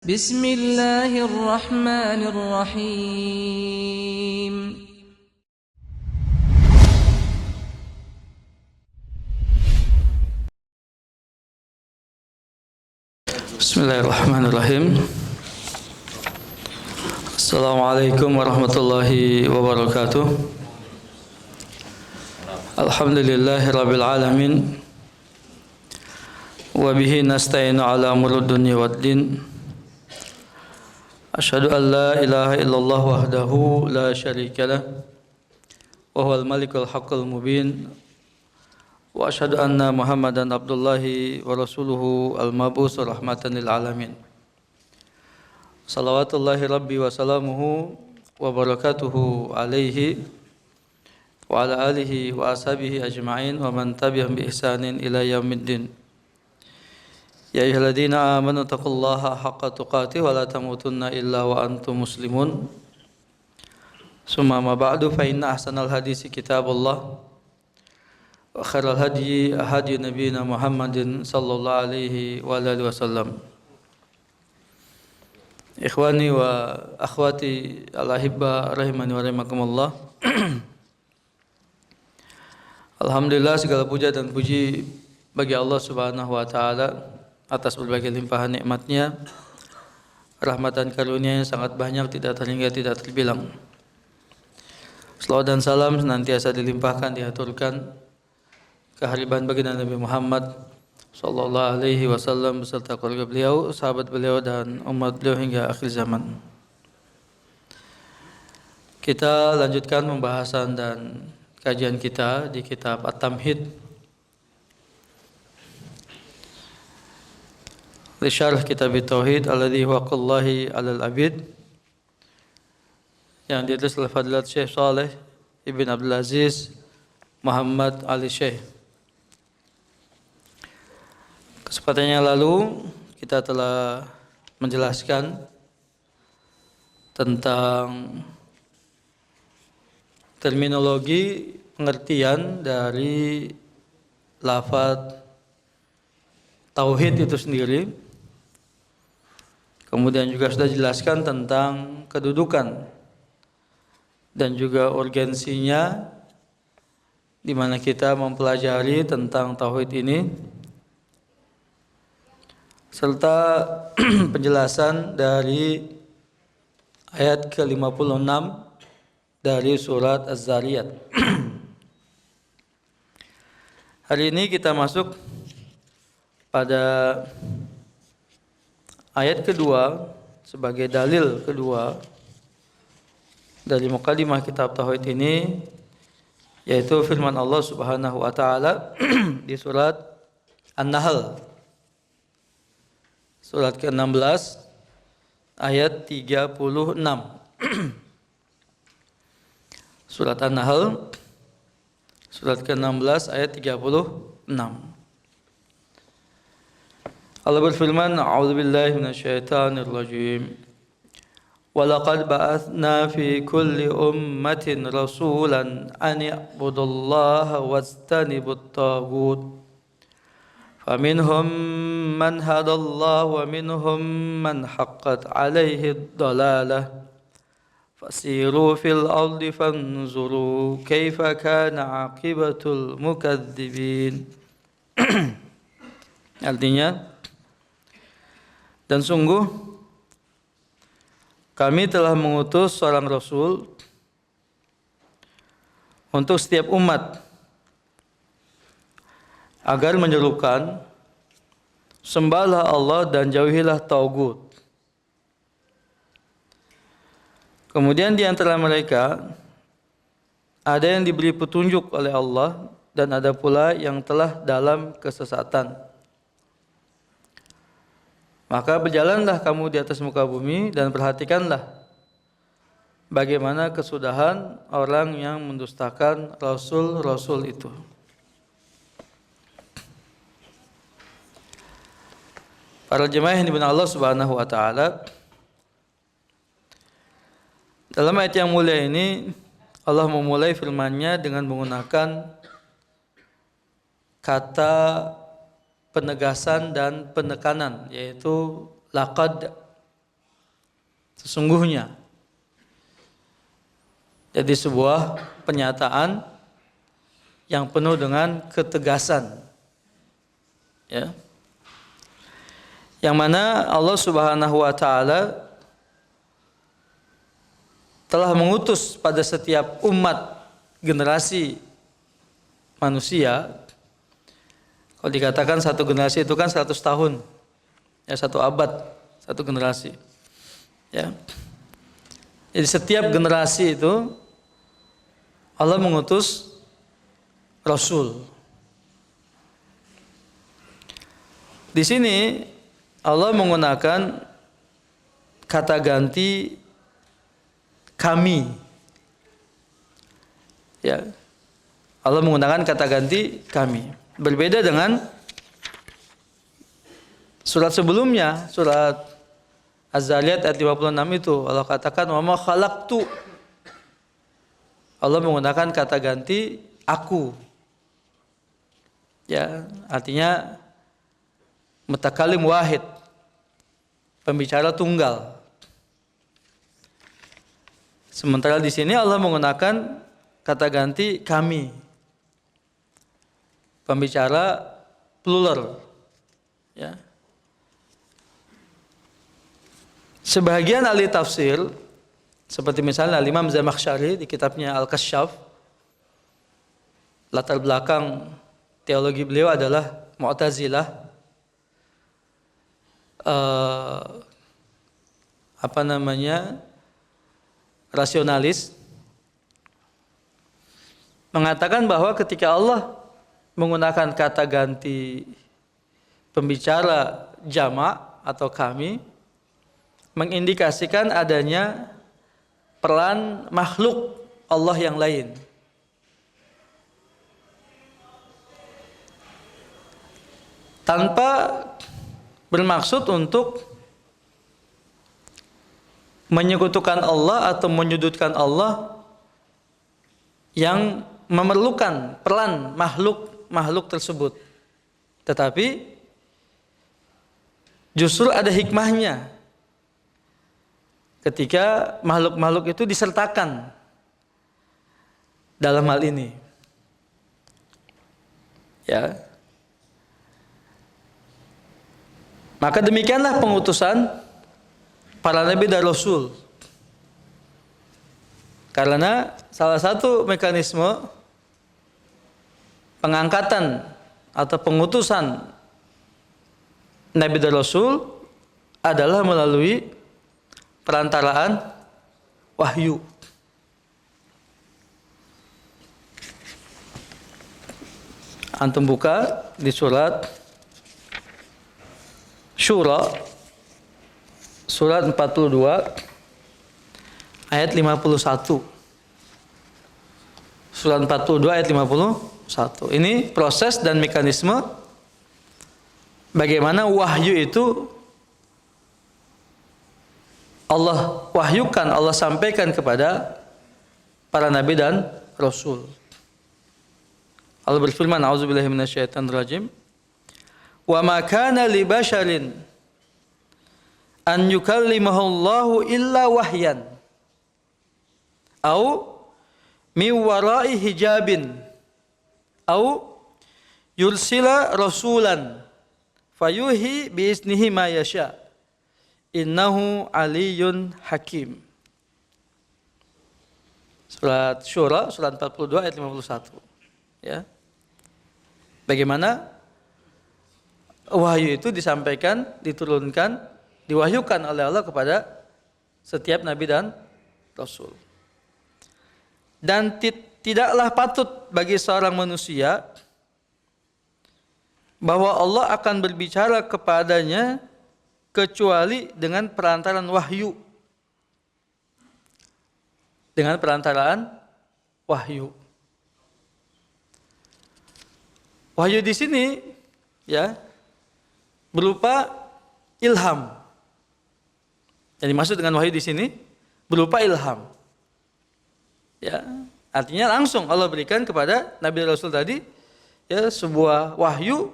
بسم الله الرحمن الرحيم Bismillahirrahmanirrahim. Assalamualaikum warahmatullahi wabarakatuh. Alhamdulillahirabbil alamin. Wa bihi nasta'inu ala umurid dunya waddin. Asyhadu an la ilaha illallah wahdahu la syarikalah wa huwal malikul haqqul mubin. Wa asyhadu anna Muhammadan abdullahi wa rasuluhu al-mab'us rahmatan lil alamin. Salawatullahi rabbi wa salamuhu wa barakatuhu alaihi wa ala alihi wa ashabihi ajma'in wa man tabi'ahum bi ihsanin ila yaumiddin. Ya ayyuhalladzina amanu taqullaha haqqa tuqatih wa la tamutunna illa wa antum muslimun. Summa ma ba'du fa inna ahsanal hadisi kitabullah wa khairal hadyi hadi nabiyina Muhammadin sallallahu alaihi wa alihi wasallam. Ikhwani wa akhwati al-ahibba rahimani wa rahimakumullah. Alhamdulillah, segala puja dan puji bagi Allah Subhanahu wa taala atas berbagai limpahan nikmat-Nya, rahmat dan karunia yang sangat banyak, tidak terhingga, tidak terbilang. Selawat dan salam senantiasa dilimpahkan, diaturkan kehadiran baginda Nabi Muhammad sallallahu alaihi wasallam beserta keluarga beliau, sahabat beliau dan umat beliau hingga akhir zaman. Kita lanjutkan pembahasan dan kajian kita di kitab At-Tamhid li syarh kitab Tauhid alladhi huwa qallahi 'alal abid, yang ditulis oleh Fadilat Syekh Saleh Ibn Abdul Aziz Muhammad Ali Syekh. Kesempatan yang lalu kita telah menjelaskan tentang terminologi pengertian dari lafaz tauhid itu sendiri. Kemudian juga sudah dijelaskan tentang kedudukan dan juga urgensinya di mana kita mempelajari tentang tauhid ini, serta penjelasan dari ayat ke-56 dari surat Az-Zariyat. Hari ini kita masuk pada ayat kedua sebagai dalil kedua dari mukadimah kitab tauhid ini, yaitu firman Allah Subhanahu wa taala di surat An-Nahl surat ke-16 ayat 36. Surat An-Nahl surat ke-16 ayat 36. Allah berfirman, a'udzubillahi minasyaitonir rajim. Wa laqad ba'atsna fi kulli ummatin rasulan an i'budullaha wajtanibut taghut. Faminhum man hadallahu wa minhum man haqqat 'alaihi ad-dalalah. Fasiru fil ardi fanzuru kaifa kana 'aqibatul mukadzibin. Artinya, dan sungguh kami telah mengutus seorang Rasul untuk setiap umat agar menyerukan, sembahlah Allah dan jauhilah taugut. Kemudian di antara mereka ada yang diberi petunjuk oleh Allah dan ada pula yang telah dalam kesesatan. Maka berjalanlah kamu di atas muka bumi dan perhatikanlah bagaimana kesudahan orang yang mendustakan rasul-rasul itu. Para jemaah yang dimuliakan Allah Subhanahu wa taala, dalam ayat yang mulia ini Allah memulai firman-Nya dengan menggunakan kata penegasan dan penekanan, yaitu laqad sesungguhnya. Jadi sebuah pernyataan yang penuh dengan ketegasan, ya. Yang mana Allah Subhanahu wa taala telah mengutus pada setiap umat generasi manusia. Kalau dikatakan satu generasi itu kan 100 tahun. Ya, 1 abad, 1 generasi. Ya. Jadi setiap generasi itu Allah mengutus Rasul. Di sini Allah menggunakan kata ganti kami. Ya. Allah menggunakan kata ganti kami. Berbeda dengan surat sebelumnya, surat Az-Zariyat ayat 56 itu Allah katakan wa ma khalaqtu. Allah menggunakan kata ganti aku. Ya, artinya mutakalim wahid. Pembicara tunggal. Sementara di sini Allah menggunakan kata ganti kami. Pembicara plural. Ya. Sebagian ahli tafsir seperti misalnya Imam Zamakhsyari di kitabnya Al-Kasyaf, latar belakang teologi beliau adalah Mu'tazilah. Rasionalis, mengatakan bahwa ketika Allah menggunakan kata ganti pembicara jamak atau kami, mengindikasikan adanya peran makhluk Allah yang lain. Tanpa bermaksud untuk menyekutukan Allah atau menyudutkan Allah yang memerlukan peran makhluk tersebut. Tetapi justru ada hikmahnya ketika makhluk-makhluk itu disertakan dalam hal ini. Ya. Maka demikianlah pengutusan para nabi dan rasul. Karena salah satu mekanisme pengangkatan atau pengutusan nabi dan rasul adalah melalui perantaraan wahyu. Antum buka di surat Syura surat 42 ayat 51. Surat 42 ayat 51. Ini proses dan mekanisme bagaimana wahyu itu Allah wahyukan, Allah sampaikan kepada para nabi dan rasul. Allah berfirman, a'udzubillahi minasyaitonirrajim. Wa ma kana li basharin an yukallimahullahu illa wahyan au min wara'i hijabin au yursila rasulan fayuhi bi iznihi ma yasha innahu aliyyun hakim. Surat Syura surat 42 ayat 51. Ya. Bagaimana wahyu itu disampaikan, diturunkan, diwahyukan oleh Allah kepada setiap nabi dan rasul. Dan tidaklah patut bagi seorang manusia bahwa Allah akan berbicara kepadanya kecuali dengan perantaraan wahyu. Dengan perantaraan wahyu. Wahyu di sini ya berupa ilham. Jadi maksud dengan wahyu di sini berupa ilham. Ya, artinya langsung Allah berikan kepada Nabi Rasul tadi ya sebuah wahyu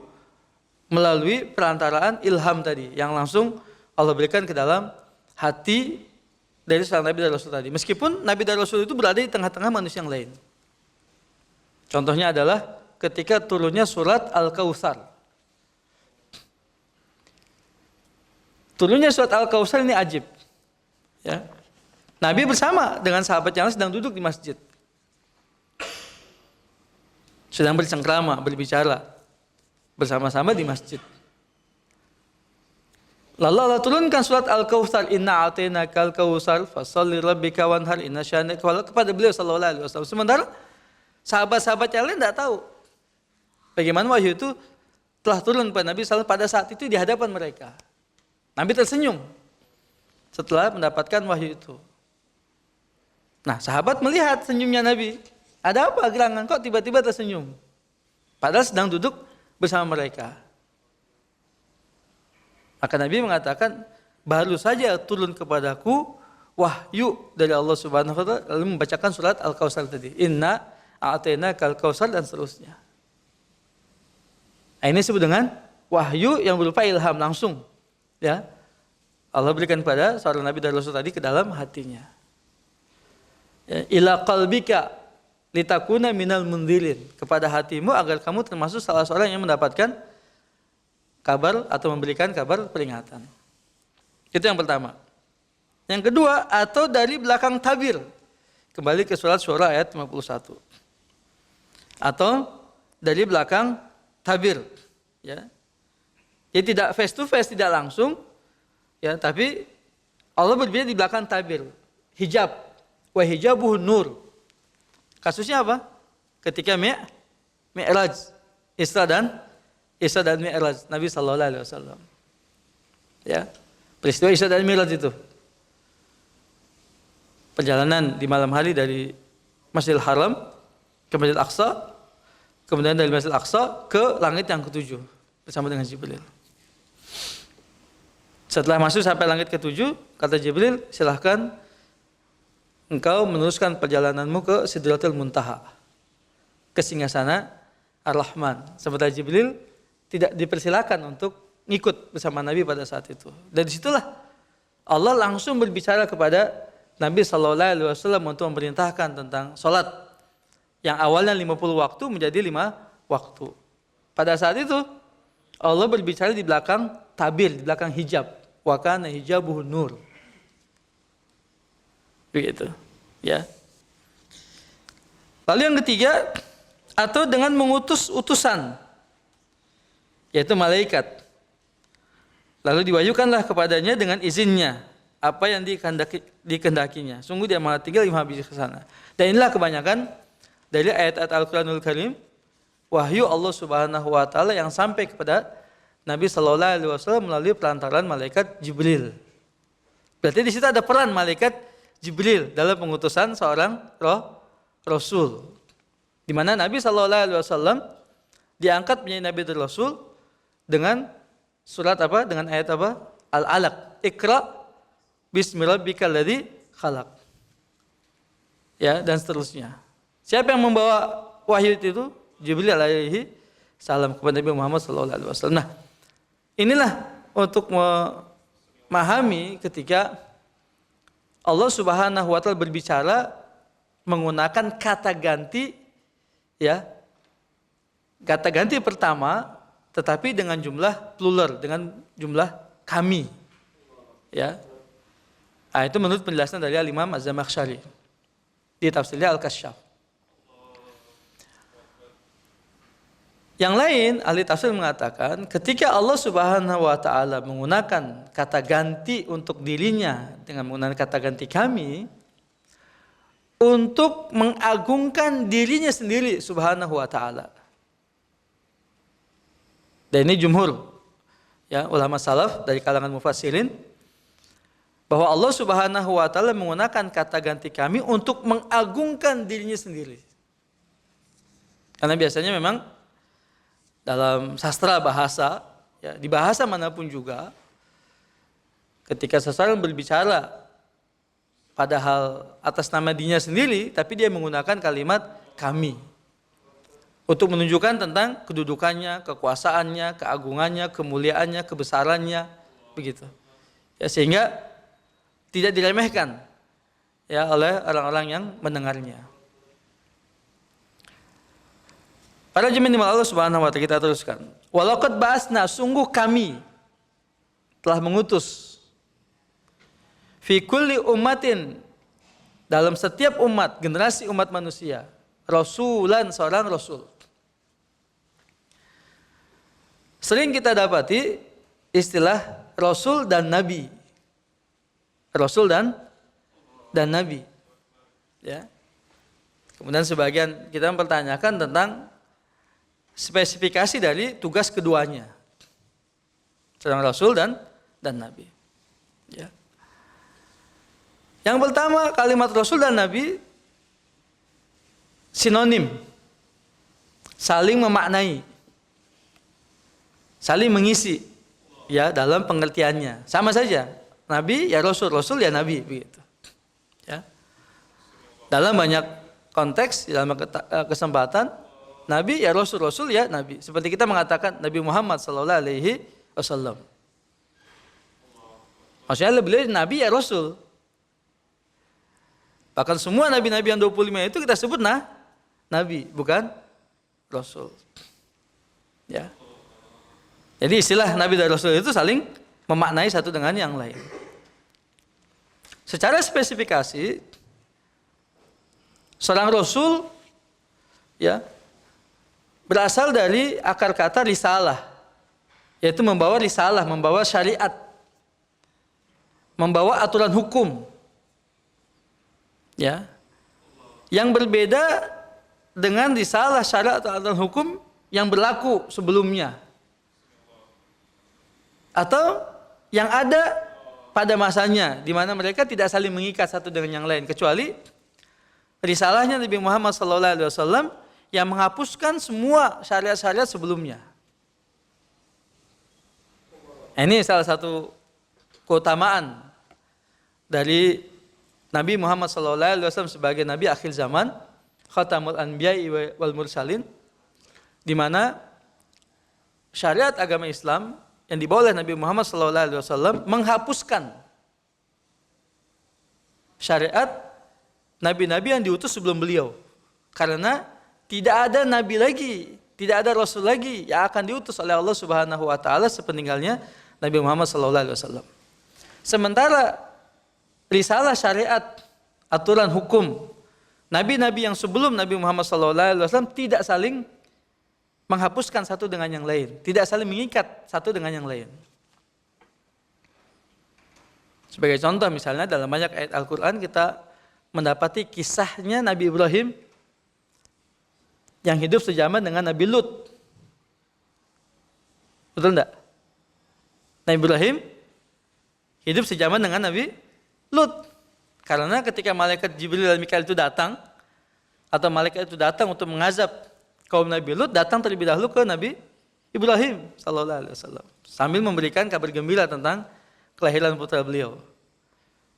melalui perantaraan ilham tadi yang langsung Allah berikan ke dalam hati dari seorang Nabi dan Rasul tadi. Meskipun Nabi dan Rasul itu berada di tengah-tengah manusia yang lain. Contohnya adalah ketika turunnya surat Al-Kautsar. Turunnya surat Al-Kautsar ini ajib. Ya. Nabi bersama dengan sahabat yang sedang duduk di masjid. Sedang bercengkrama, berbicara bersama-sama di masjid. Lalu Allah turunkan surat Al-Kautsar, inna a'tainakal kautsar fasholli rabbika wanhar inna syani'aka wal kepada beliau sallallahu alaihi wasallam. Sementara sahabat-sahabat yang lain tidak tahu bagaimana wahyu itu telah turun pada Nabi sallallahu pada saat itu di hadapan mereka. Nabi tersenyum setelah mendapatkan wahyu itu. Nah, sahabat melihat senyumnya Nabi. Ada apa gerangan kok tiba-tiba tersenyum? Padahal sedang duduk bersama mereka. Maka Nabi mengatakan, baru saja turun kepadaku wahyu dari Allah Subhanahu wa taala, lalu membacakan surat Al-Kautsar tadi. Inna a'tainakal kautsar dan seterusnya. Nah, ini disebut dengan wahyu yang berupa ilham langsung. Ya. Allah berikan pada seorang Nabi dan Rasul tadi ke dalam hatinya. Ya, ila qalbika litakuna minal mundirin, kepada hatimu agar kamu termasuk salah seorang yang mendapatkan kabar atau memberikan kabar peringatan. Itu yang pertama. Yang kedua, atau dari belakang tabir. Kembali ke surat Syura ayat 51. Atau dari belakang tabir, ya. Jadi tidak face to face, tidak langsung, ya, tapi Allah berbicara di belakang tabir. Hijab, wa hijabuhu nur. Kasusnya apa? Ketika Mi'raj, Isra dan Mi'raj Nabi sallallahu alaihi wasallam. Ya. Peristiwa Isra dan Mi'raj itu. Perjalanan di malam hari dari Masjidil Haram ke Masjidil Aqsa, kemudian dari Masjidil Aqsa ke langit yang ketujuh bersama dengan Jibril. Setelah masuk sampai langit ketujuh, kata Jibril, silahkan engkau meneruskan perjalananmu ke Sidratul Muntaha, ke singgasana Ar-Rahman. Sementara Jibril tidak dipersilakan untuk ngikut bersama Nabi pada saat itu. Dan disitulah Allah langsung berbicara kepada Nabi sallallahu alaihi wasallam untuk memerintahkan tentang sholat yang awalnya 50 waktu menjadi 5 waktu. Pada saat itu Allah berbicara di belakang tabir, di belakang hijab. Wa kana hijabuhu nur. Begitu, ya. Lalu yang ketiga, atau dengan mengutus utusan, yaitu malaikat. Lalu diwahyukanlah kepadanya dengan izinnya apa yang dikehendakinya. Sungguh dia maha tinggal maha bijak ke sana. Dan inilah kebanyakan dari ayat-ayat Al-Qur'anul Karim, wahyu Allah Subhanahu wa taala yang sampai kepada Nabi sallallahu alaihi wasallam melalui perantaran malaikat Jibril. Berarti di situ ada peran malaikat Jibril dalam pengutusan seorang rasul. Di mana Nabi sallallahu alaihi wasallam diangkat menjadi nabi dan rasul dengan surat apa? Dengan ayat apa? Al-Alaq. Iqra bismi rabbikal ladzi khalaq. Ya, dan seterusnya. Siapa yang membawa wahyu itu? Jibril alaihi salam kepada Nabi Muhammad sallallahu alaihi wasallam. Nah, inilah untuk memahami ketika Allah Subhanahu wa taala berbicara menggunakan kata ganti, ya. Kata ganti pertama tetapi dengan jumlah plural, dengan jumlah kami. Ya. Nah, itu menurut penjelasan dari Imam Az-Zamakhsyari di tafsirnya Al-Kasyaf. Yang lain, ahli tafsir mengatakan ketika Allah Subhanahu wa taala menggunakan kata ganti untuk dirinya dengan menggunakan kata ganti kami untuk mengagungkan dirinya sendiri Subhanahu wa taala. Dan ini jumhur, ya, ulama salaf dari kalangan mufassirin, bahwa Allah Subhanahu wa taala menggunakan kata ganti kami untuk mengagungkan dirinya sendiri. Karena biasanya memang dalam sastra bahasa, ya, di bahasa manapun juga, ketika seseorang berbicara padahal atas nama dirinya sendiri, tapi dia menggunakan kalimat kami untuk menunjukkan tentang kedudukannya, kekuasaannya, keagungannya, kemuliaannya, kebesarannya, begitu. Ya, sehingga tidak diremehkan ya oleh orang-orang yang mendengarnya. Para jemaah Allah Subhanahu wa taala, kita teruskan. Walaqad ba'asna, sungguh kami telah mengutus fi kulli ummatin, dalam setiap umat, generasi umat manusia, rasulan, seorang rasul. Sering kita dapati istilah rasul dan nabi. Rasul dan nabi. Ya. Kemudian sebagian kita mempertanyakan tentang spesifikasi dari tugas keduanya, seorang rasul dan nabi. Ya. Yang pertama, kalimat rasul dan nabi sinonim, saling memaknai, saling mengisi, ya dalam pengertiannya sama saja. Nabi ya rasul, rasul ya nabi, begitu. Ya. Dalam banyak konteks, dalam kesempatan, nabi ya rasul, rasul ya nabi. Seperti kita mengatakan Nabi Muhammad sallallahu alaihi wasallam. Maksudnya beliau nabi ya rasul. Bahkan semua nabi-nabi yang 25 itu kita sebut nabi, bukan rasul. Ya. Jadi istilah nabi dan rasul itu saling memaknai satu dengan yang lain. Secara spesifikasi, seorang rasul ya berasal dari akar kata risalah, yaitu membawa risalah, membawa syariat, membawa aturan hukum. Ya. Yang berbeda dengan risalah, syariat atau aturan hukum yang berlaku sebelumnya, atau yang ada pada masanya, di mana mereka tidak saling mengikat satu dengan yang lain, kecuali risalahnya Nabi Muhammad SAW yang menghapuskan semua syariat-syariat sebelumnya. Ini salah satu keutamaan dari Nabi Muhammad SAW sebagai Nabi akhir zaman, Khatamul Anbiya'i wal Mursalin, di mana syariat agama Islam yang dibawa oleh Nabi Muhammad SAW menghapuskan syariat nabi-nabi yang diutus sebelum beliau. Karena tidak ada nabi lagi, tidak ada rasul lagi yang akan diutus oleh Allah Subhanahu wa taala sepeninggalnya Nabi Muhammad SAW. Sementara risalah syariat, aturan hukum, nabi-nabi yang sebelum Nabi Muhammad SAW tidak saling menghapuskan satu dengan yang lain, tidak saling mengikat satu dengan yang lain. Sebagai contoh misalnya dalam banyak ayat Al-Quran kita mendapati kisahnya Nabi Ibrahim yang hidup sejaman dengan Nabi Lut. Betul enggak? Nabi Ibrahim hidup sejaman dengan Nabi Lut. Karena ketika malaikat Jibril dan Mikail itu datang, atau malaikat itu datang untuk mengazab kaum Nabi Lut, datang terlebih dahulu ke Nabi Ibrahim sallallahu alaihi wasallam sambil memberikan kabar gembira tentang kelahiran putra beliau.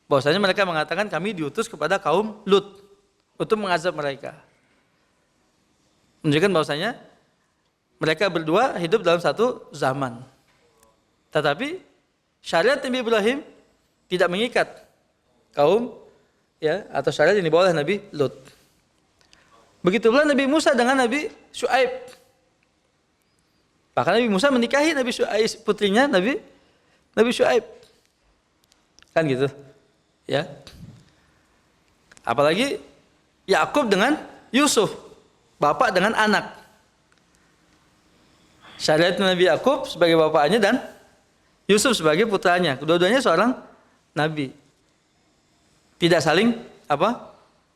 Bahwasanya mereka mengatakan kami diutus kepada kaum Lut untuk mengazab mereka. Menunjukkan bahwasanya mereka berdua hidup dalam satu zaman. Tetapi syariat Nabi Ibrahim tidak mengikat kaum ya atau syariat yang dibawa oleh Nabi Lut. Begitu pula Nabi Musa dengan Nabi Syuaib. Bahkan Nabi Musa menikahi Nabi Syuaib, putrinya Nabi Syuaib. Kan gitu. Ya. Apalagi Yakub dengan Yusuf, bapak dengan anak. Syariat Nabi Yakub sebagai bapaknya dan Yusuf sebagai putranya. Kedua-duanya seorang nabi. Tidak saling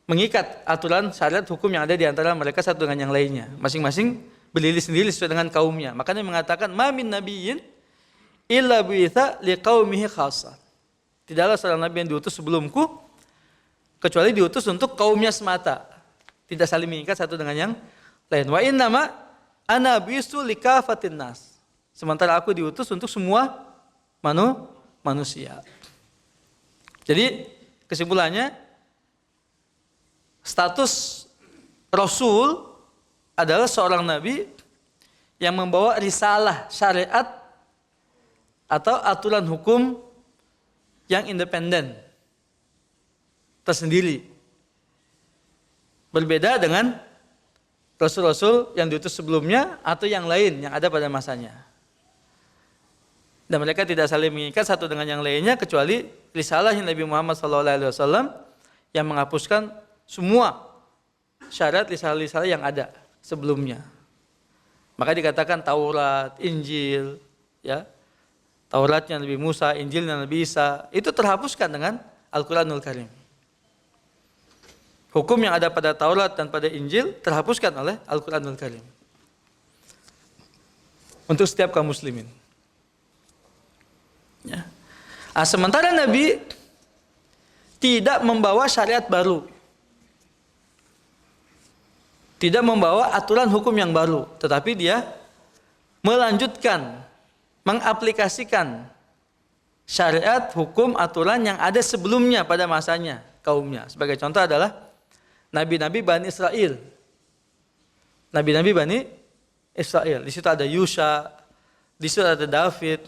mengikat aturan syariat hukum yang ada di antara mereka satu dengan yang lainnya. Masing-masing berdiri sendiri sesuai dengan kaumnya. Makanya mengatakan ma min nabiyyin illa bu'itsa liqaumihi khassah. Tidaklah seorang nabi yang diutus sebelumku kecuali diutus untuk kaumnya semata. Tidak saling mengikat satu dengan yang lain. Wa innama ana bisu likafatin nas. Sementara aku diutus untuk semua manusia. Jadi kesimpulannya, status Rasul adalah seorang nabi yang membawa risalah syariat atau aturan hukum yang independen. tersendiri. Berbeda dengan rasul-rasul yang diutus sebelumnya atau yang lain yang ada pada masanya. Dan mereka tidak saling mengikat satu dengan yang lainnya kecuali risalah Nabi Muhammad SAW yang menghapuskan semua syarat risalah-risalah yang ada sebelumnya. Maka dikatakan Taurat, Injil, ya, Tauratnya Nabi Musa, Injilnya Nabi Isa, itu terhapuskan dengan Al-Quranul Karim. Hukum yang ada pada Taurat dan pada Injil terhapuskan oleh Al-Quranul Karim. Untuk setiap kaum muslimin. Ya. Sementara Nabi tidak membawa syariat baru. Tidak membawa aturan hukum yang baru. Tetapi dia melanjutkan, mengaplikasikan syariat, hukum, aturan yang ada sebelumnya pada masanya, kaumnya. Sebagai contoh adalah Nabi-Nabi Bani Israel. Nabi-Nabi Bani Israel. Di situ ada Yusha, di situ ada David,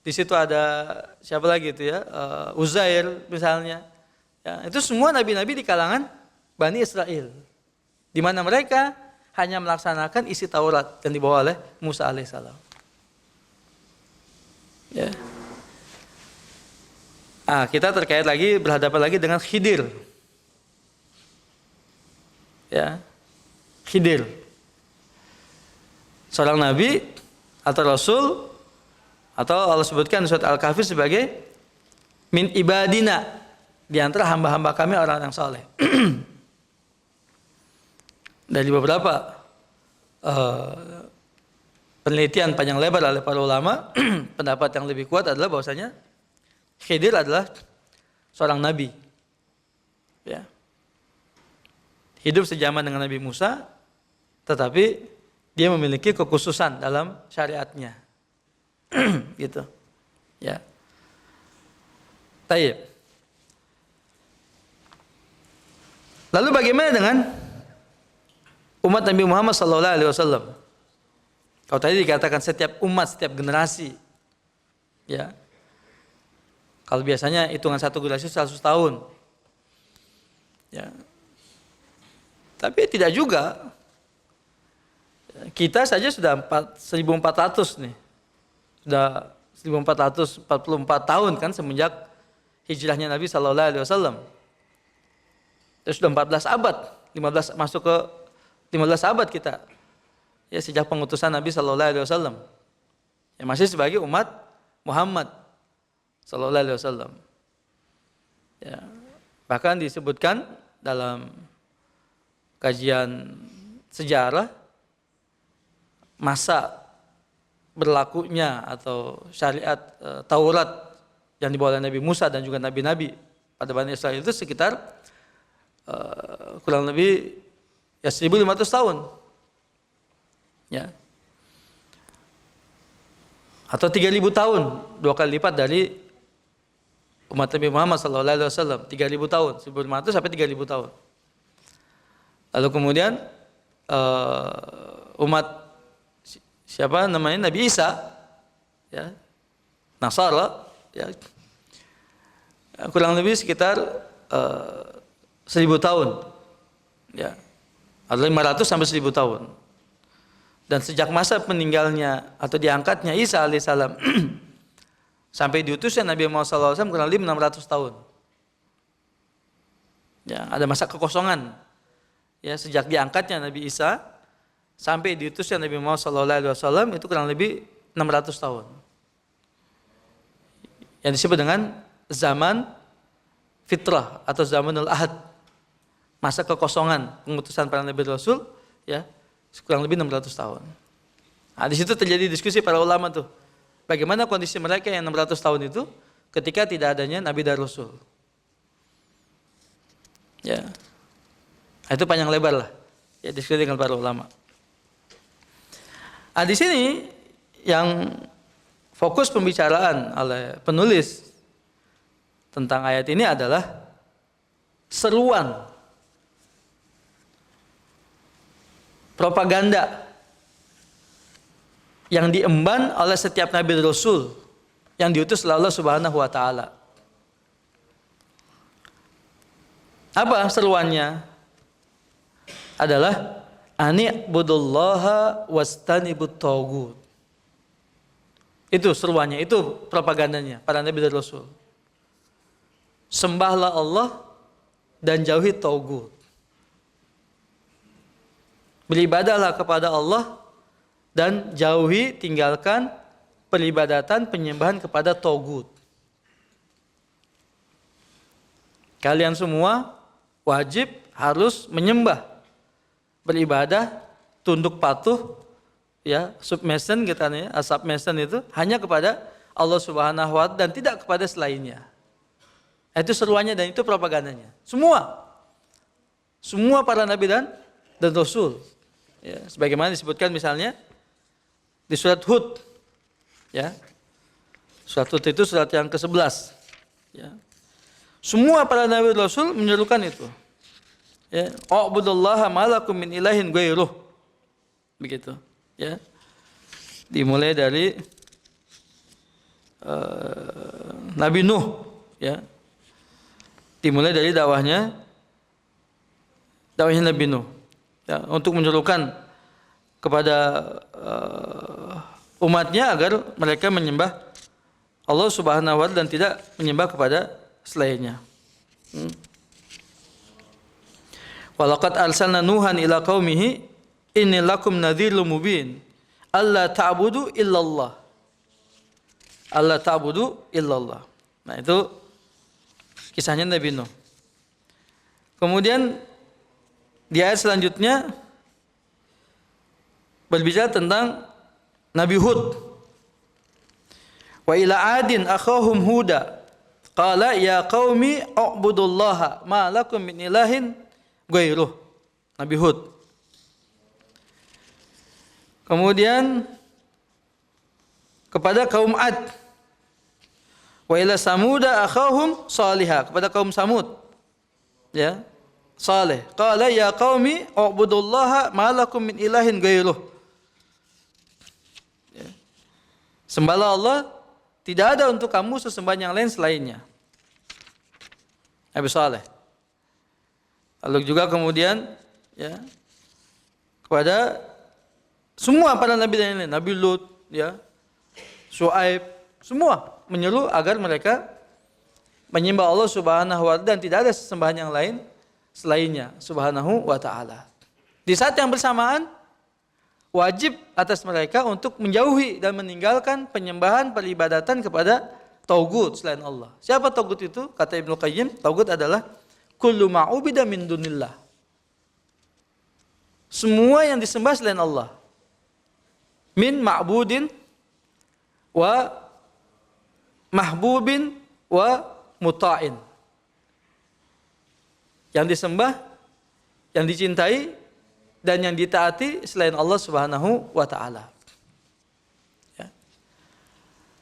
di situ ada siapa lagi itu ya, Uzair misalnya. Ya, itu semua nabi-nabi di kalangan Bani Israel. Di mana mereka hanya melaksanakan isi Taurat yang dibawa oleh Musa alaihissalam. Ya. Kita terkait lagi, berhadapan lagi dengan Khidir. Ya, Khidir, seorang nabi atau rasul, atau Allah sebutkan di surat Al-Kahfi sebagai min ibadina, di antara hamba-hamba kami orang yang saleh. Dari beberapa penelitian panjang lebar oleh para ulama, pendapat yang lebih kuat adalah bahwasanya Khidir adalah seorang nabi, ya, hidup sejaman dengan Nabi Musa, tetapi dia memiliki kekhususan dalam syariatnya. Gitu. Ya. Taib. Lalu bagaimana dengan umat Nabi Muhammad SAW? Kalau tadi dikatakan setiap umat, setiap generasi, ya. Kalau biasanya hitungan satu generasi 100 tahun, ya. Tapi tidak juga. Kita saja sudah 1400 nih. Sudah 1444 tahun kan semenjak hijrahnya Nabi SAW. Terus sudah 14 abad, 15 masuk ke 15 abad kita. Ya, sejak pengutusan Nabi SAW. Ya, masih sebagai umat Muhammad SAW. Ya, bahkan disebutkan dalam kajian sejarah masa berlakunya atau syariat Taurat yang dibawa oleh Nabi Musa dan juga nabi-nabi pada Bani Israel itu sekitar kurang lebih ya 1500 tahun. Ya. Atau 3000 tahun, 2 kali lipat dari umat Nabi Muhammad SAW. 3000 tahun, 1500 sampai 3000 tahun. Lalu kemudian umat siapa namanya Nabi Isa, ya, Nasara, ya, kurang lebih sekitar 1000 tahun, ya, atau 500 sampai 1000 tahun. Dan sejak masa peninggalnya atau diangkatnya Isa alaihissalam sampai diutusnya Nabi Muhammad SAW kurang lebih 600 tahun. Ya, ada masa kekosongan. Ya, sejak diangkatnya Nabi Isa sampai diutusnya Nabi Muhammad SAW itu kurang lebih 600 tahun. Yang disebut dengan zaman fitrah atau zamanul ahad, masa kekosongan pengutusan para nabi rasul, ya, kurang lebih 600 tahun. Nah, di situ terjadi diskusi para ulama tuh, bagaimana kondisi mereka yang 600 tahun itu ketika tidak adanya nabi dan rasul. Ya. Itu panjang lebar lah, ya, diskusi dengan para ulama. Di sini yang fokus pembicaraan oleh penulis tentang ayat ini adalah seruan propaganda yang diemban oleh setiap nabi dan rasul yang diutus oleh Allah Subhanahu wa taala. Apa seruannya? Adalah ani'budullaha wastanibut taghut. Itu seruannya, itu propagandanya para nabi dan rasul. Sembahlah Allah dan jauhi taghut. Beribadahlah kepada Allah dan jauhi, tinggalkan peribadatan penyembahan kepada taghut. Kalian semua wajib harus menyembah, beribadah, tunduk patuh, ya, submission kita nih, submission itu hanya kepada Allah Subhanahu wa taala dan tidak kepada selainnya. Itu seruannya dan itu propagandanya. Semua para nabi dan rasul. Ya, sebagaimana disebutkan misalnya di surat Hud. Ya. Surat Hud itu surat yang ke-11. Ya. Semua para nabi dan rasul menyerukan itu. Ya, u'budullaha ma lakum min ilahin ghairuh. Begitu, ya. Dimulai dari Nabi Nuh, ya. Dimulai dari dakwahnya Nabi Nuh. Ya, untuk menyerukan kepada umatnya agar mereka menyembah Allah Subhanahu wa taala dan tidak menyembah kepada selainnya. Walaqad arsalna Nuhan ila qaumihi inni lakum nadhirun mubin alla ta'budu illallah. Alla ta'budu illallah. Nah, itu kisahnya Nabi Nuh. Kemudian di ayat selanjutnya berbicara tentang Nabi Hud. Wa ila adin akhahum huda qala ya qaumi u'budullaha ma lakum min ilahin ghairuh. Nabi Hud. Kemudian kepada kaum Ad. Wa ila samuda akhahum salihah, kepada kaum Samud. Ya. Saleh. Qala ya qaumi u'budullaha ma lakum min ilahin ghairuh. Ya. Sembahlah Allah, tidak ada untuk kamu sesembahan yang lain selainnya. Nabi Saleh. Lalu juga kemudian ya kepada semua para nabi dan lain, Nabi Lut, ya, Syuaib, semua menyeru agar mereka menyembah Allah Subhanahu wa taala dan tidak ada sesembahan yang lain selainnya Subhanahu wa taala. Di saat yang bersamaan wajib atas mereka untuk menjauhi dan meninggalkan penyembahan peribadatan kepada taghut selain Allah. Siapa taghut itu? Kata Ibnu Qayyim, taghut adalah kullu ma'ubida min dunillah. Semua yang disembah selain Allah. Min ma'budin wa mahbubin wa muta'in. Yang disembah, yang dicintai dan yang ditaati selain Allah Subhanahu wa taala. Ya.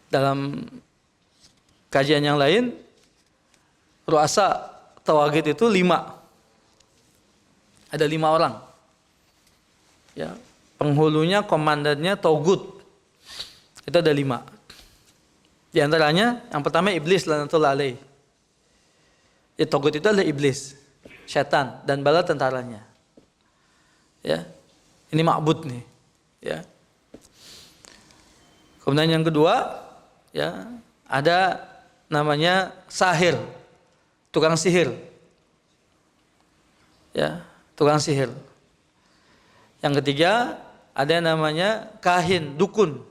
Dalam kajian yang lain, ru'asa tawaghit itu 5. Ada 5 orang. Ya, penghulunya, komandannya taghut. Itu ada 5. Di antaranya yang pertama iblis laknatullah alaih. Ya, taghut itu adalah iblis, syaitan dan bala tentaranya. Ya. Ini ma'bud nih, ya. Kemudian yang kedua, ya, ada namanya sahir, tukang sihir. Ya, tukang sihir. Yang ketiga, ada yang namanya kahin, dukun.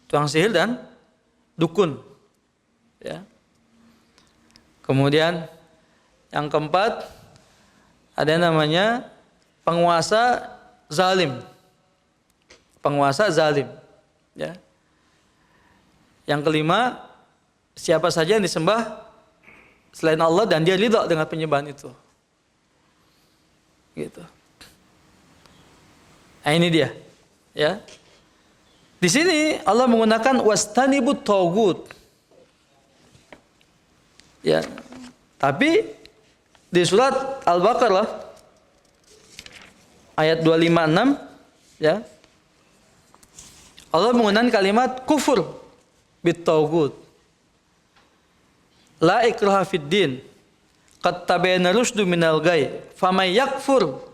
Tukang sihir dan dukun. Ya. Kemudian yang keempat, ada yang namanya penguasa zalim. Penguasa zalim. Ya. Yang kelima, siapa saja yang disembah selain Allah dan dia ridha dengan penyembahan itu. Gitu. Nah, ini dia. Ya. Di sini Allah menggunakan wastanibut taghut. Ya. Tapi di surat Al-Baqarah ayat 256, ya, Allah menggunakan kalimat kufur bit taghut. La ikraha fid din. qad tabayyana rusdu minal ghayy faman yakfur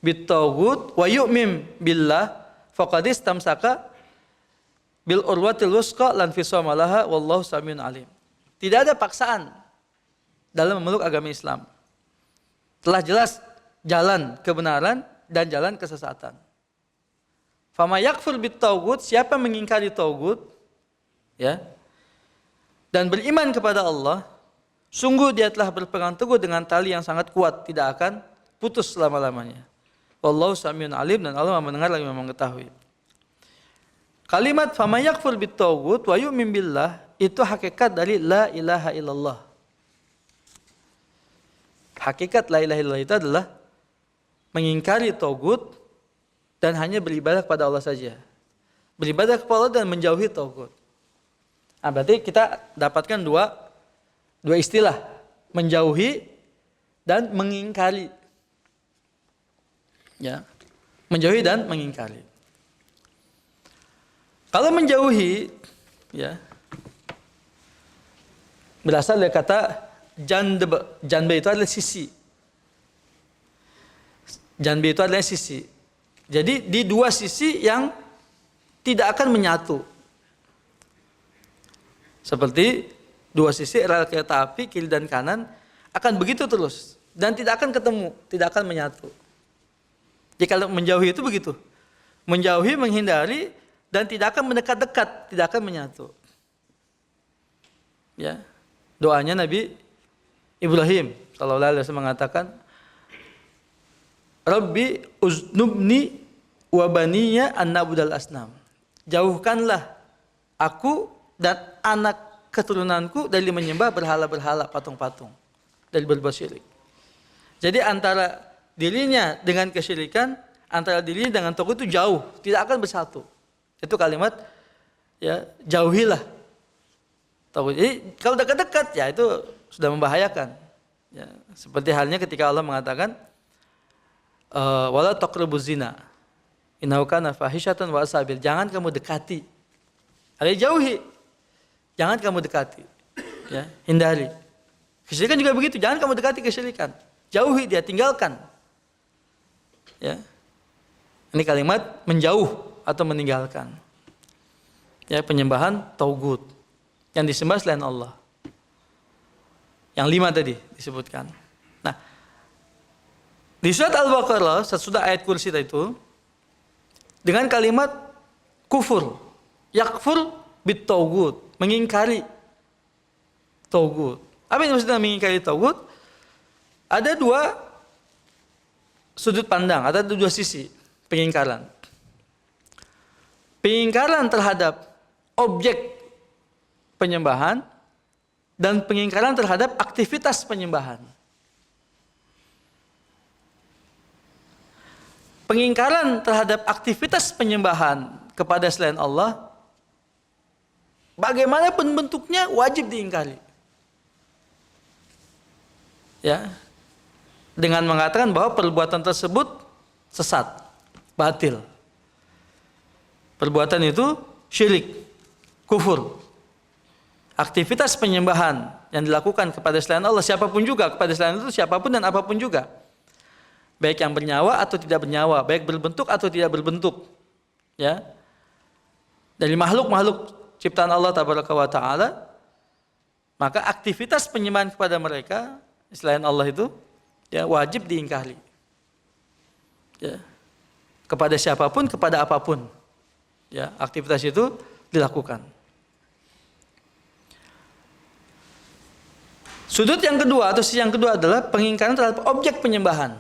bit-taghut wa yu'min billah faqad istamsaka bil urwatil wusqa lan fisama laha wallahu samiun alim. Tidak ada paksaan dalam memeluk agama Islam. Telah jelas jalan kebenaran dan jalan kesesatan. Fama yakfur bit-taghut, siapa mengingkari taghut, ya, dan beriman kepada Allah, sungguh dia telah berpegang teguh dengan tali yang sangat kuat, tidak akan putus selama-lamanya. Wallahu samiun alim, dan Allah mendengar lagi mengetahui. Kalimat fama yakfur bit-taghut wa yu'min billah itu hakikat dari la ilaha illallah. Hakikat la ilaha illallah itu adalah mengingkari taghut dan hanya beribadah kepada Allah saja. Beribadah kepada Allah dan menjauhi taghut. Nah, berarti kita dapatkan dua istilah, menjauhi dan mengingkari. Ya. Menjauhi dan mengingkari. Kalau menjauhi, ya, berasal dari kata janbe. Janbe itu adalah sisi. Janbe itu adalah sisi. Jadi di dua sisi yang tidak akan menyatu. Seperti dua sisi rel kereta api kiri dan kanan akan begitu terus dan tidak akan ketemu, tidak akan menyatu. Jadi kalau menjauhi itu begitu. Menjauhi, menghindari dan tidak akan mendekat-dekat, tidak akan menyatu. Ya. Doanya Nabi Ibrahim sallallahu alaihi wasallam mengatakan, Rabbi uznubni wa baniya an na'budal asnam. Jauhkanlah aku dan anak keturunanku dari menyembah berhala-berhala, patung-patung, dari berbuat syirik. Jadi antara dirinya dengan kesyirikan, antara dirinya dengan taghut itu jauh, tidak akan bersatu. Itu kalimat, ya, jauhilah taghut. Jadi kalau dekat-dekat, ya itu sudah membahayakan. Ya, seperti halnya ketika Allah mengatakan wala taqrabuz zina innahu kana fahisyatan wa asabil. Jangan kamu dekati. Ada jauhi. Jangan kamu dekati. Ya, hindari. Kesyirikan juga begitu, jangan kamu dekati kesyirikan. Jauhi dia, tinggalkan. Ya. Ini kalimat menjauh atau meninggalkan. Ya, penyembahan taghut yang disembah selain Allah. Yang 5 tadi disebutkan. Nah, di surat Al-Baqarah, sesudah ayat kursi itu, dengan kalimat kufur, yakfur bit-taghut, mengingkari taghut. Apa yang maksudnya mengingkari taghut? Ada dua sudut pandang, ada dua sisi pengingkaran. Pengingkaran terhadap objek penyembahan dan pengingkaran terhadap aktivitas penyembahan. Pengingkaran terhadap aktivitas penyembahan kepada selain Allah, bagaimanapun bentuknya wajib diingkari. Ya. Dengan mengatakan bahwa perbuatan tersebut sesat, batil. Perbuatan itu syirik, kufur. Aktivitas penyembahan yang dilakukan kepada selain Allah, siapapun juga, kepada selain itu siapapun dan apapun juga. Baik yang bernyawa atau tidak bernyawa, baik berbentuk atau tidak berbentuk. Ya. Dari makhluk-makhluk ciptaan Allah tabaraka wa taala, maka aktivitas penyembahan kepada mereka selain Allah itu, ya, wajib diingkari. Ya. Kepada siapapun, kepada apapun. Ya, aktivitas itu dilakukan. Sudut yang kedua atau sisi yang kedua adalah pengingkaran terhadap objek penyembahan.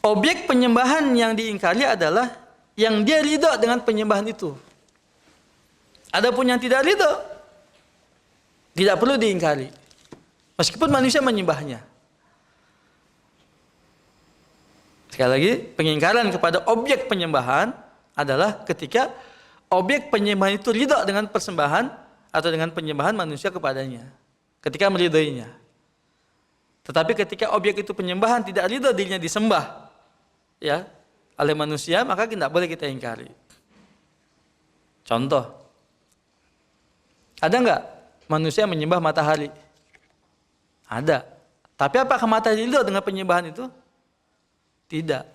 Objek penyembahan yang diingkari adalah yang dia ridha dengan penyembahan itu. Adapun yang tidak ridha, tidak perlu diingkari. Meskipun manusia menyembahnya. Sekali lagi, pengingkaran kepada objek penyembahan adalah ketika objek penyembahan itu ridha dengan persembahan atau dengan penyembahan manusia kepadanya. Ketika meridainya. Tetapi ketika objek itu penyembahan tidak ridha dirinya disembah, ya, oleh manusia, maka tidak boleh kita ingkari. Contoh, ada enggak manusia menyembah matahari? Ada. Tapi apakah matahari ridho dengan penyembahan itu? Tidak.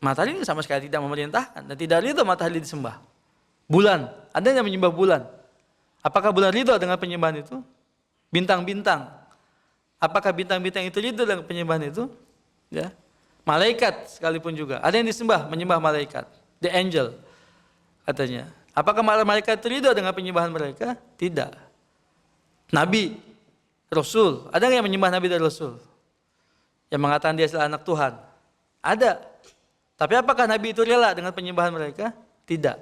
Matahari sama sekali tidak memerintahkan dan tidak ridho matahari disembah. Bulan, ada yang menyembah bulan. Apakah bulan ridho dengan penyembahan itu? Bintang-bintang. Apakah bintang-bintang itu ridho dengan penyembahan itu? Ya. Malaikat sekalipun juga. Ada yang disembah, menyembah malaikat. The angel katanya. Apakah malaikat itu ridho dengan penyembahan mereka? Tidak. Nabi, Rasul, ada yang menyembah Nabi dan Rasul? Yang mengatakan dia adalah anak Tuhan? Ada. Tapi apakah Nabi itu rela dengan penyembahan mereka? Tidak.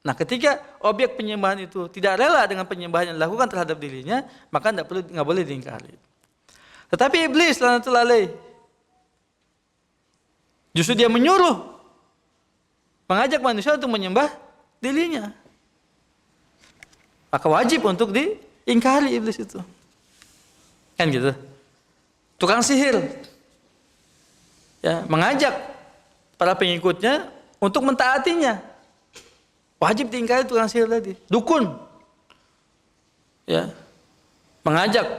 Nah, ketika objek penyembahan itu tidak rela dengan penyembahan yang dilakukan terhadap dirinya, maka nggak boleh diingkari. Tetapi iblis laknatullah alaih, justru dia menyuruh, mengajak manusia untuk menyembah dirinya. Maka wajib untuk diingkari iblis itu. Kan gitu. Tukang sihir, ya, mengajak para pengikutnya untuk mentaatinya. Wajib diingkari tukang sihir tadi. Dukun, ya, mengajak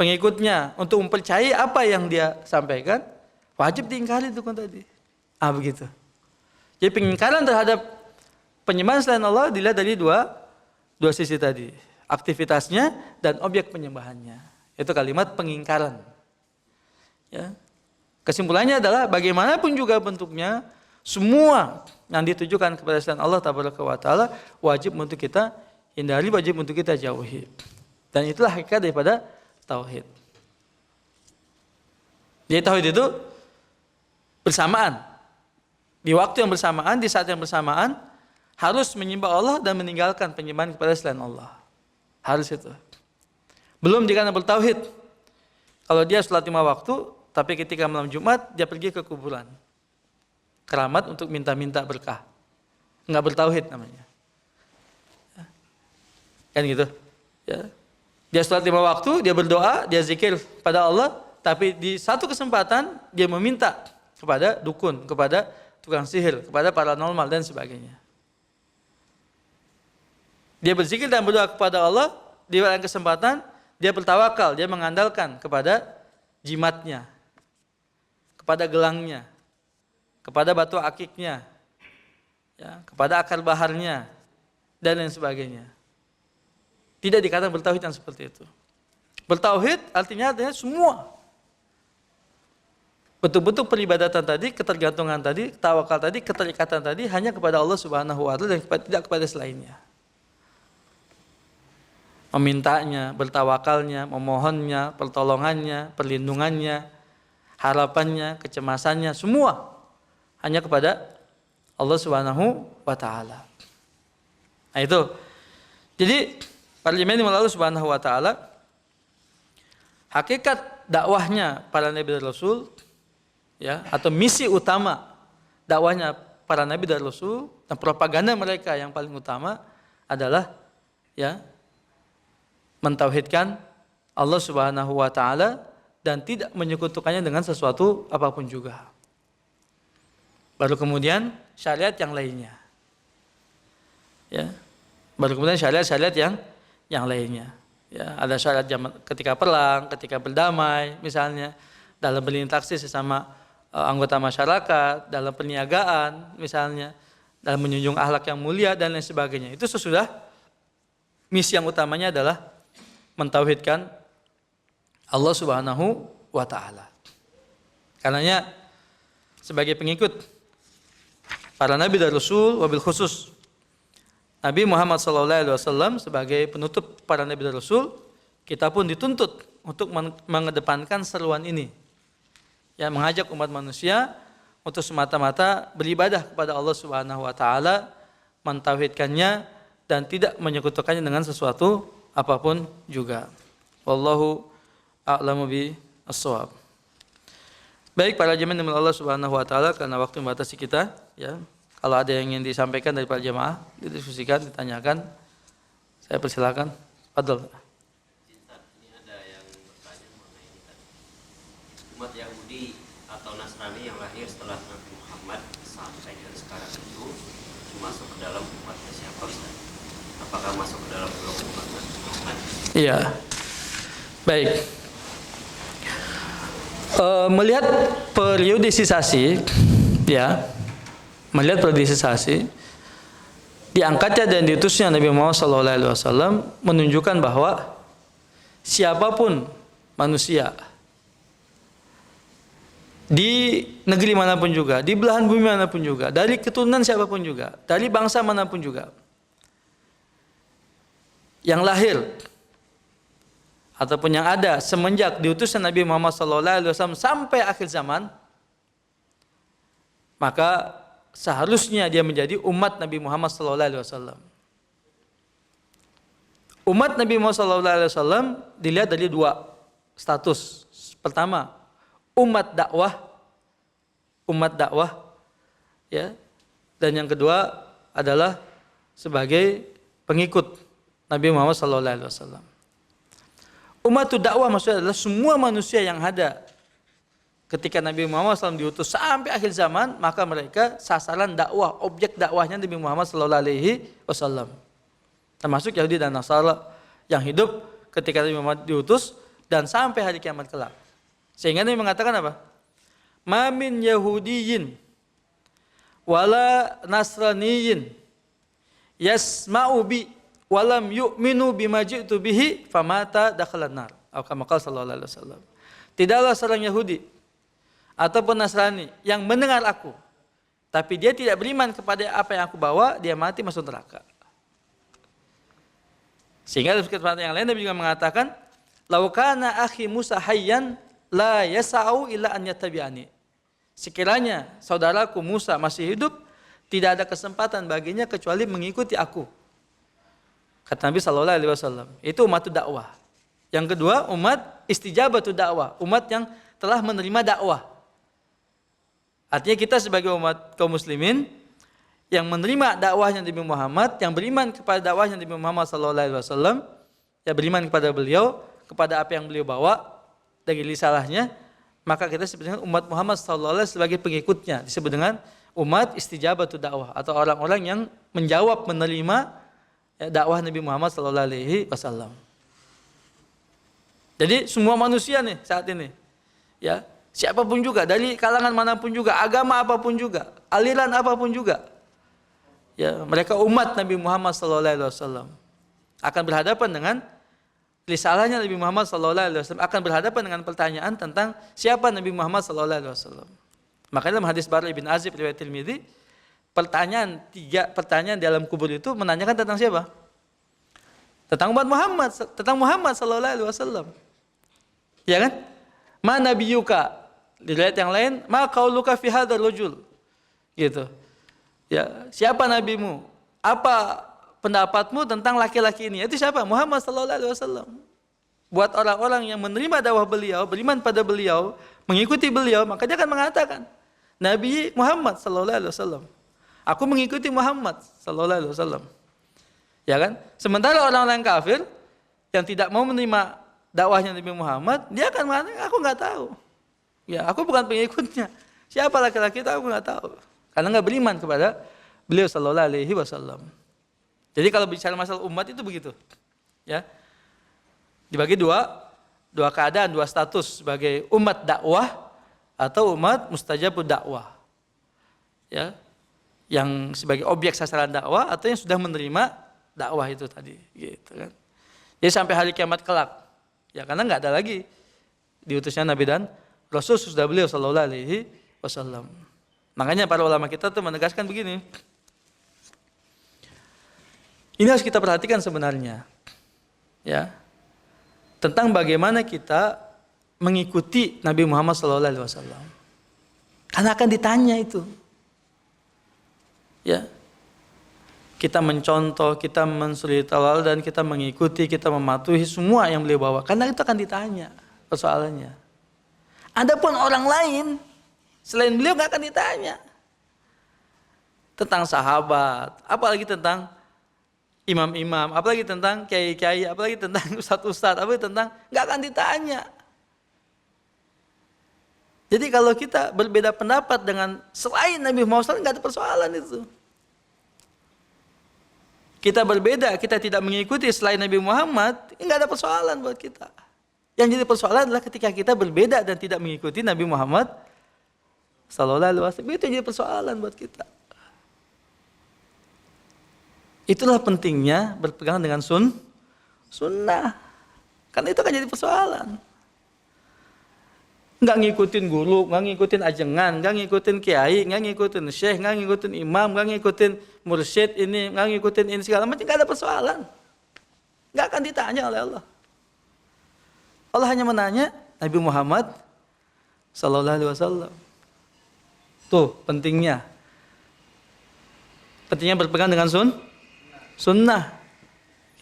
pengikutnya untuk mempercayai apa yang dia sampaikan. Wajib diingkari dukun tadi. Begitu. Jadi pengingkaran terhadap penyembahan selain Allah dilihat dari dua sisi tadi. Aktivitasnya dan objek penyembahannya. Itu kalimat pengingkaran. Ya. Kesimpulannya adalah bagaimanapun juga bentuknya, semua yang ditujukan kepada selain Allah Tabaraka wa Ta'ala wajib untuk kita hindari, wajib untuk kita jauhi. Dan itulah hakikat daripada tauhid. Jadi tauhid itu bersamaan. Di waktu yang bersamaan, di saat yang bersamaan, harus menyembah Allah dan meninggalkan penyembahan kepada selain Allah. Harus itu. Belum jika bertauhid. Kalau dia sholat 5 waktu, tapi ketika malam Jumat dia pergi ke kuburan, keramat untuk minta-minta berkah, nggak bertauhid namanya. Kan gitu. Ya. Dia sholat 5 waktu, dia berdoa, dia zikir pada Allah, tapi di satu kesempatan dia meminta kepada dukun, kepada tukang sihir, kepada paranormal dan sebagainya. Dia berzikir dan berdoa kepada Allah, di lain kesempatan dia bertawakal, dia mengandalkan kepada jimatnya, kepada gelangnya, kepada batu akiknya, ya, kepada akar baharnya, dan lain sebagainya. Tidak dikatakan bertauhid yang seperti itu. Bertauhid artinya semua. Betul-betul peribadatan tadi, ketergantungan tadi, tawakal tadi, keterikatan tadi hanya kepada Allah Subhanahu wa Ta'ala dan tidak kepada selainnya. Memintanya, bertawakalnya, memohonnya, pertolongannya, perlindungannya, harapannya, kecemasannya, semua hanya kepada Allah Subhanahu wa Ta'ala. Nah itu. Jadi parlimen Allah Subhanahu wa Ta'ala, hakikat dakwahnya para nabi dan rasul, ya, atau misi utama dakwahnya para nabi dan rasul dan propaganda mereka yang paling utama adalah, ya, mentauhidkan Allah Subhanahu wa Ta'ala dan tidak menyekutukannya dengan sesuatu apapun juga. Baru kemudian syariat yang lainnya. Ya. Baru kemudian syariat-syariat yang lainnya. Ya, ada syariat ketika perang, ketika berdamai misalnya, dalam berinteraksi sesama anggota masyarakat, dalam perniagaan misalnya, dalam menjunjung akhlak yang mulia dan lain sebagainya. Itu sesudah misi yang utamanya adalah mentauhidkan Allah Subhanahu wa Ta'ala. Karenanya sebagai pengikut para nabi dan rasul, wabil khusus Nabi Muhammad SAW sebagai penutup para nabi dan rasul, kita pun dituntut untuk mengedepankan seruan ini. Ya, mengajak umat manusia untuk semata-mata beribadah kepada Allah Subhanahu wa Ta'ala, mentauhidkannya dan tidak menyekutukannya dengan sesuatu apapun juga. Wallahu a'lamu bi as-shawab. Baik para jemaah Allah Subhanahu wa Ta'ala, karena waktu membatasi kita, ya. Kalau ada yang ingin disampaikan dari para jemaah, didiskusikan, ditanyakan, saya persilakan. Fadhol. Ini ada yang bertanya mengenai ini tadi. Umat Yahudi atau Nasrani yang lahir setelah Nabi Muhammad sampai dan sekarang itu masuk ke dalam umatnya siapa, Ustaz? Apakah masuk ke dalam kelompok umat Nabi Muhammad? Iya. Baik. Melihat periodisasi, ya, melihat periodisasi, diangkatnya dan diutusnya Nabi Muhammad SAW menunjukkan bahwa siapapun manusia di negeri manapun juga, di belahan bumi manapun juga, dari keturunan siapapun juga, dari bangsa manapun juga, yang lahir ataupun yang ada semenjak diutusnya Nabi Muhammad SAW sampai akhir zaman, maka seharusnya dia menjadi umat Nabi Muhammad SAW. Umat Nabi Muhammad SAW dilihat dari dua status. Pertama, umat dakwah, ya. Dan yang kedua adalah sebagai pengikut Nabi Muhammad SAW. Umat dakwah maksudnya adalah semua manusia yang ada ketika Nabi Muhammad SAW diutus sampai akhir zaman, maka mereka sasaran dakwah, objek dakwahnya Nabi Muhammad SAW. Termasuk Yahudi dan Nasara yang hidup ketika Nabi Muhammad diutus dan sampai hari kiamat kelak. Sehingga Nabi mengatakan apa? Ma min Yahudiyin wala Nasraniyin yasma'u bi walam yu'minu bima ji'tu bihi famata dakhalan nar. Atau kama qala sallallahu alaihi wasallam. Tidaklah seorang Yahudi ataupun Nasrani yang mendengar aku tapi dia tidak beriman kepada apa yang aku bawa, dia mati masuk neraka. Sehingga dalam kesempatan yang lain Nabi juga mengatakan, "Lau kana akhi Musa hayyan la yas'au illa an yattabi'ani." Sekiranya saudaraku Musa masih hidup, tidak ada kesempatan baginya kecuali mengikuti aku. Kata Nabi sallallahu alaihi wasallam. Itu umat dakwah. Yang kedua, umat istijabatu dakwah, umat yang telah menerima dakwah. Artinya kita sebagai umat kaum muslimin yang menerima dakwahnya Nabi Muhammad, yang beriman kepada dakwahnya Nabi Muhammad sallallahu alaihi wasallam, ya beriman kepada beliau, kepada apa yang beliau bawa dari risalahnya, maka kita disebut dengan umat Muhammad sallallahu alaihi wasallam sebagai pengikutnya, disebut dengan umat istijabatu dakwah atau orang-orang yang menjawab menerima dakwah Nabi Muhammad sallallahu alaihi wasallam. Jadi semua manusia nih saat ini, ya, siapapun juga, dari kalangan manapun juga, agama apapun juga, aliran apapun juga, ya, mereka umat Nabi Muhammad sallallahu alaihi wasallam akan berhadapan dengan risalahnya Nabi Muhammad sallallahu alaihi wasallam, akan berhadapan dengan pertanyaan tentang siapa Nabi Muhammad sallallahu alaihi wasallam. Makanya dalam hadis Bara bin Azib riwayat Tirmidzi, tiga pertanyaan dalam kubur itu menanyakan tentang siapa? Tentang umat Muhammad, tentang Muhammad sallallahu alaihi wasallam. Ya kan? Ma nabiyuka? Di riwayat yang lain, ma qauluka fi hadzal rajul? Gitu. Ya, siapa nabimu? Apa pendapatmu tentang laki-laki ini? Itu siapa? Muhammad sallallahu alaihi wasallam. Buat orang-orang yang menerima dakwah beliau, beriman pada beliau, mengikuti beliau, maka dia akan mengatakan, Nabi Muhammad sallallahu alaihi wasallam. Aku mengikuti Muhammad sallallahu alaihi wasallam. Ya kan? Sementara orang-orang kafir yang tidak mau menerima dakwahnya Nabi Muhammad, dia akan mengatakan, aku nggak tahu. Ya, aku bukan pengikutnya. Siapa laki-laki itu aku nggak tahu. Karena nggak beriman kepada beliau sallallahu alaihi wasallam. Jadi kalau bicara masalah umat itu begitu. Ya. Dibagi dua keadaan, dua status sebagai umat dakwah atau umat mustajabud dakwah. Ya. Yang sebagai objek sasaran dakwah atau yang sudah menerima dakwah itu tadi, gitu kan. Jadi sampai hari kiamat kelak, ya karena nggak ada lagi diutusnya Nabi dan Rasul sudah beliau sallallahu alaihi wasallam. Makanya para ulama kita tuh menegaskan begini. Ini harus kita perhatikan sebenarnya, ya, tentang bagaimana kita mengikuti Nabi Muhammad sallallahu alaihi wasallam. Karena akan ditanya itu. Ya, kita mencontoh, kita mensuri tawal dan kita mengikuti, kita mematuhi semua yang beliau bawa. Karena itu akan ditanya persoalannya. Adapun orang lain selain beliau nggak akan ditanya tentang sahabat, apalagi tentang imam-imam, apalagi tentang kiai-kiai, apalagi tentang ustadz-ustadz, apalagi tentang nggak akan ditanya. Jadi kalau kita berbeda pendapat dengan selain Nabi Muhammad SAW, nggak ada persoalan itu. Kita berbeda, kita tidak mengikuti selain Nabi Muhammad, nggak ada persoalan buat kita. Yang jadi persoalan adalah ketika kita berbeda dan tidak mengikuti Nabi Muhammad sallallahu alaihi wasallam. Itu jadi persoalan buat kita. Itulah pentingnya berpegang dengan sunnah. Karena itu kan jadi persoalan. Nggak ngikutin guru, nggak ngikutin ajengan, nggak ngikutin kiai, nggak ngikutin syekh, nggak ngikutin imam, nggak ngikutin mursyid ini, nggak ngikutin ini segala macam, nggak ada persoalan. Nggak akan ditanya oleh Allah. Allah hanya menanya Nabi Muhammad sallallahu alaihi wasallam. Tuh pentingnya. Pentingnya berpegang dengan sunnah.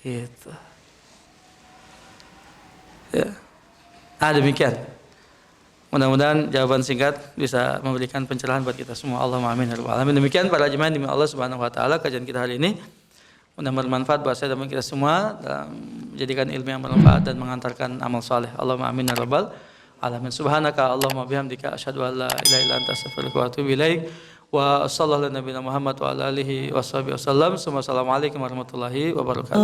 Gitu. Ya. Demikian. Mudah-mudahan jawaban singkat bisa memberikan pencerahan buat kita semua. Allahumma amin ya rabbal alamin. Demikian para jemaah demi Allah Subhanahu wa taala kajian kita hari ini. Mudah-mudahan bermanfaat buat saya dan kita semua dalam menjadikan ilmu yang bermanfaat dan mengantarkan amal saleh. Allahumma amin ya rabbal alamin. Subhanaka Allahumma bihamdika asyhadu an la ilaha illa anta astaghfiruka wa atubu ilaik. Wa sallallahu ala nabiyina Muhammad wa ala alihi washabihi wasallam. Assalamualaikum warahmatullahi wabarakatuh.